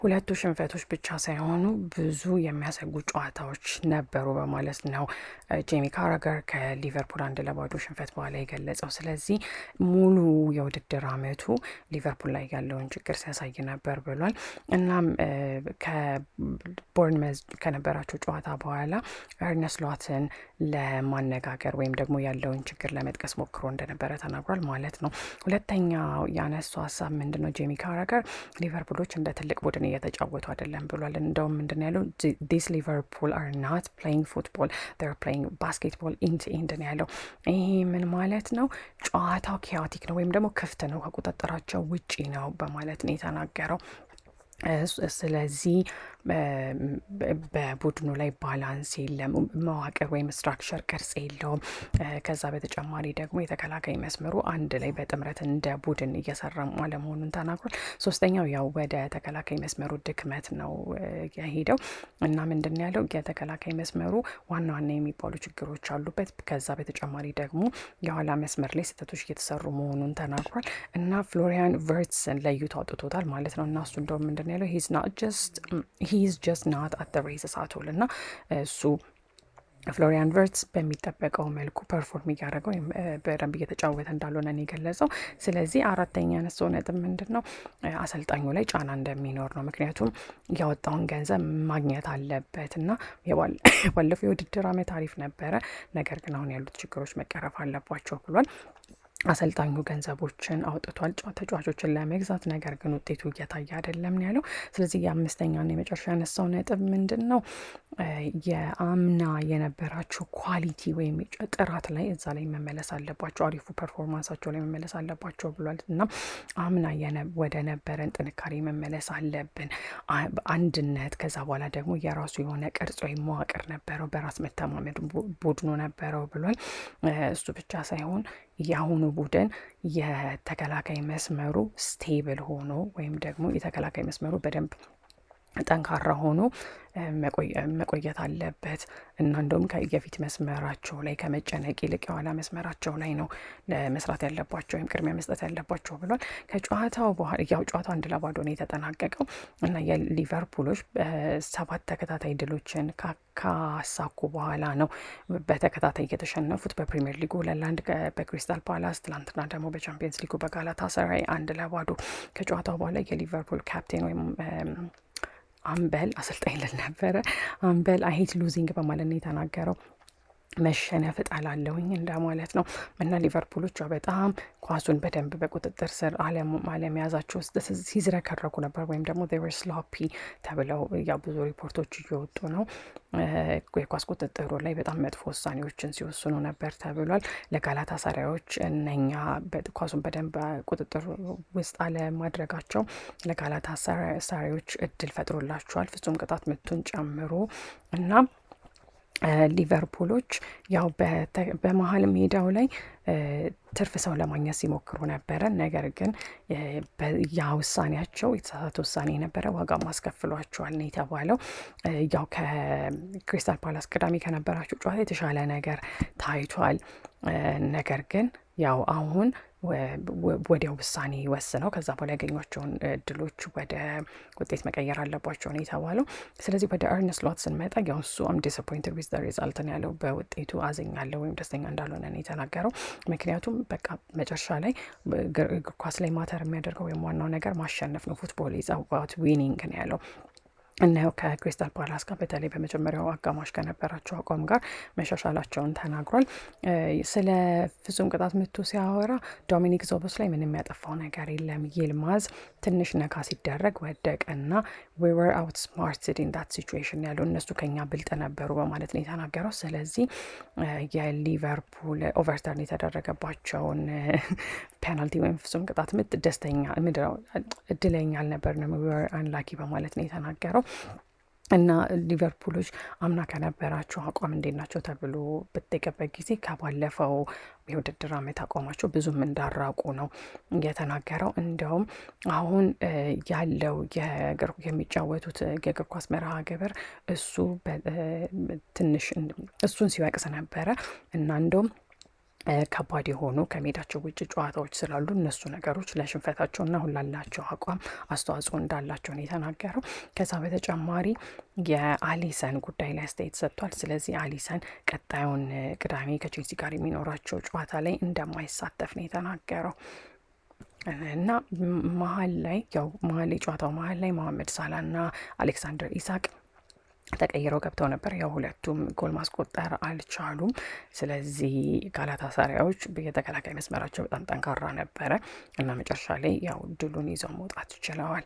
ሁለቱ ሽንፈቶች ብቻ ሳይሆኑ ብዙ የሚያሰጉ ጨዋታዎች ነበሩ በማለት ነው ጄሚ ካራገር ከሊቨርፑል 1-0 ሽንፈት በኋላ የገለጸው። ስለዚህ ሙሉ የውድድር አመቱ ሊቨርፑል ላይ ያለውን ችግር ሲያሳይ ነበር ብሏል። እናም ከቦርንመዝ ከነበራቸው ጨዋታ በኋላ ኤርነስት ሎትን ለማነጋገር ወይም ደግሞ ያለውን ችግር ለመጥቀስ ሞክሮ እንደነበረ ተናግሯል ማለት ነው። ሁለተኛው ያነሱ ሀሳብ ምንድነው? ጄሚ ካራገር ሊቨርፑሎች እንደ ትልቅ ቡድን እየተጫወቱ አይደለም ብሏል። እንደውም ምንድን ያለው ዲስ ሊቨርፑል አር ናት ፕሌይንግ ፉትቦል ር ፕሌይንግ ባስኬትቦል ኢንድ ኢንድ ነው ያለው። ይሄ ምን ማለት ነው? ጨዋታው ኪያቲክ ነው ወይም ደግሞ ክፍት ነው፣ ከቁጥጥራቸው ውጪ ነው በማለት ነው የተናገረው። ስለዚህ በቡድኑ ላይ ባላንስ የለም፣ መዋቅር ወይም ስትራክቸር ቅርጽ የለውም። ከዛ በተጨማሪ ደግሞ የተከላካይ መስመሩ አንድ ላይ በጥምረት እንደ ቡድን እየሰራ አለመሆኑን ተናግሯል። ሶስተኛው ያው ወደ ተከላካይ መስመሩ ድክመት ነው የሄደው እና ምንድን ያለው የተከላካይ መስመሩ ዋና ዋና የሚባሉ ችግሮች አሉበት። ከዛ በተጨማሪ ደግሞ የኋላ መስመር ላይ ስህተቶች እየተሰሩ መሆኑን ተናግሯል እና ፍሎሪያን ቨርትስን ለይቶ አውጥቶታል ማለት ነው። እና እሱ እንደውም ምንድን ያለው he's just not at the races at all እና እሱ ፍሎሪያን ቨርትስ በሚጠበቀው መልኩ ፐርፎርም እያደረገው በደንብ እየተጫወተ እንዳልሆነ ነው የገለጸው። ስለዚህ አራተኛ ያነሳው ነጥብ ምንድን ነው? አሰልጣኙ ላይ ጫና እንደሚኖር ነው። ምክንያቱም ያወጣውን ገንዘብ ማግኘት አለበት እና ባለፈው የውድድር አመት አሪፍ ነበረ፣ ነገር ግን አሁን ያሉት ችግሮች መቀረፍ አለባቸው ብሏል። አሰልጣኙ ገንዘቦችን አውጥቷል ተጫዋቾችን ለመግዛት፣ ነገር ግን ውጤቱ እየታየ አይደለም ነው ያለው። ስለዚህ የአምስተኛና የመጨረሻ ያነሳው ነጥብ ምንድን ነው? የአምና የነበራቸው ኳሊቲ ወይም ጥራት ላይ እዛ ላይ መመለስ አለባቸው፣ አሪፉ ፐርፎርማንሳቸው ላይ መመለስ አለባቸው ብሏል እና አምና ወደ ነበረን ጥንካሬ መመለስ አለብን፣ አንድነት፣ ከዛ በኋላ ደግሞ የራሱ የሆነ ቅርጽ ወይም መዋቅር ነበረው፣ በራስ መተማመን ቡድኑ ነበረው ብሏል። እሱ ብቻ ሳይሆን የአሁኑ ቡድን የተከላካይ መስመሩ ስቴብል ሆኖ ወይም ደግሞ የተከላካይ መስመሩ በደንብ ጠንካራ ሆኖ መቆየት አለበት እና እንደውም የፊት መስመራቸው ላይ ከመጨነቅ ይልቅ የኋላ መስመራቸው ላይ ነው መስራት ያለባቸው ወይም ቅድሚያ መስጠት ያለባቸው ብሏል። ከጨዋታው በኋላ ያው ጨዋታው 1-0 ነው የተጠናቀቀው እና የሊቨርፑሎች 7 ተከታታይ ድሎችን ካሳኩ በኋላ ነው በተከታታይ የተሸነፉት። በፕሪሚየር ሊጉ 2-1 በክሪስታል ፓላስ፣ ትላንትና ደግሞ በቻምፒየንስ ሊጉ በጋላታሳራይ 1-0። ከጨዋታው በኋላ የሊቨርፑል ካፕቴን ወይም አምበል አሰልጣኝ ልል ነበረ አምበል አይሄት ሉዚንግ በማለት ነው የተናገረው። መሸነፍ እጣላለሁኝ እንደማለት ነው እና ሊቨርፑሎች በጣም ኳሱን በደንብ በቁጥጥር ስር አለመያዛቸው ውስጥ ሲዝረከረኩ ነበር ወይም ደግሞ they were sloppy ተብለው ያው ብዙ ሪፖርቶች እየወጡ ነው። የኳስ ቁጥጥሩ ላይ በጣም መጥፎ ውሳኔዎችን ሲወስኑ ነበር ተብሏል። ለጋላታ ሳሪያዎች እነኛ ኳሱን በደንብ ቁጥጥር ውስጥ አለማድረጋቸው ለጋላታ ሳሪያዎች እድል ፈጥሮላቸዋል፣ ፍጹም ቅጣት ምቱን ጨምሮ እና ሊቨርፑሎች ያው በመሀል ሜዳው ላይ ትርፍ ሰው ለማግኘት ሲሞክሩ ነበረ። ነገር ግን ያ ውሳኔያቸው የተሳሳተ ውሳኔ ነበረ፣ ዋጋ ማስከፍሏቸዋል ነው የተባለው። ያው ከክሪስታል ፓላስ ቅዳሜ ከነበራቸው ጨዋታ የተሻለ ነገር ታይቷል። ነገር ግን ያው አሁን ወዲያው ውሳኔ ወስነው ከዛ በኋላ ያገኟቸውን እድሎች ወደ ውጤት መቀየር አለባቸው ነው የተባለው። ስለዚህ ወደ ኤርነስት ሎት ስንመጣ ያው እሱ ዲስአፖይንትድ ዊዝ ዘ ሪዛልት ነው ያለው። በውጤቱ አዝኛለሁ ወይም ደስተኛ እንዳልሆነ ነው የተናገረው። ምክንያቱም በቃ መጨረሻ ላይ እግር ኳስ ላይ ማተር የሚያደርገው ወይም ዋናው ነገር ማሸነፍ ነው። ፉትቦል ኢዝ አባውት ዊኒንግ ነው ያለው። እናየው ከክሪስታል ፓላስ ጋር በተለይ በመጀመሪያው አጋማሽ ከነበራቸው አቋም ጋር መሻሻላቸውን ተናግሯል። ስለ ፍጹም ቅጣት ምቱ ሲያወራ ዶሚኒክ ዞቦስ ላይ ምንም ያጠፋው ነገር የለም፣ ይልማዝ ትንሽ ነካ ሲደረግ ወደቀና we were outsmarted in that situation ያለው እነሱ ከኛ ብልጥ ነበሩ በማለት ነው የተናገረው። ስለዚህ የሊቨርፑል ኦቨርተርን የተደረገባቸውን ፔናልቲ ወይም ፍጹም ቅጣት ምት ደስተኛ ምድረው እድለኛ አልነበርንም we were unlucky በማለት ነው የተናገረው። እና ሊቨርፑሎች አምና ከነበራቸው አቋም እንዴት ናቸው ተብሎ በተጠየቀበት ጊዜ ከባለፈው የውድድር አመት አቋማቸው ብዙም እንዳራቁ ነው የተናገረው። እንዲያውም አሁን ያለው የሚጫወቱት የእግር ኳስ መርሃ ግብር እሱ ትንሽ እሱን ሲወቅስ ነበረ እና እንደውም ከባድ የሆኑ ከሜዳቸው ውጭ ጨዋታዎች ስላሉ እነሱ ነገሮች ለሽንፈታቸውና አሁን ላላቸው አቋም አስተዋጽኦ እንዳላቸው ነው የተናገረው። ከዛ በተጨማሪ የአሊሰን ጉዳይ ላይ አስተያየት ሰጥቷል። ስለዚህ አሊሰን ቀጣዩን ቅዳሜ ከቼልሲ ጋር የሚኖራቸው ጨዋታ ላይ እንደማይሳተፍ ነው የተናገረው። እና መሀል ላይ የጨዋታው መሀል ላይ መሐመድ ሳላና አሌክሳንደር ኢሳቅ ተቀይረው ገብተው ነበር። ያው ሁለቱም ጎል ማስቆጠር አልቻሉም። ስለዚህ ጋላታሳራዮች የተከላካይ መስመራቸው በጣም ጠንካራ ነበረ እና መጨረሻ ላይ ያው ድሉን ይዘው መውጣት ችለዋል።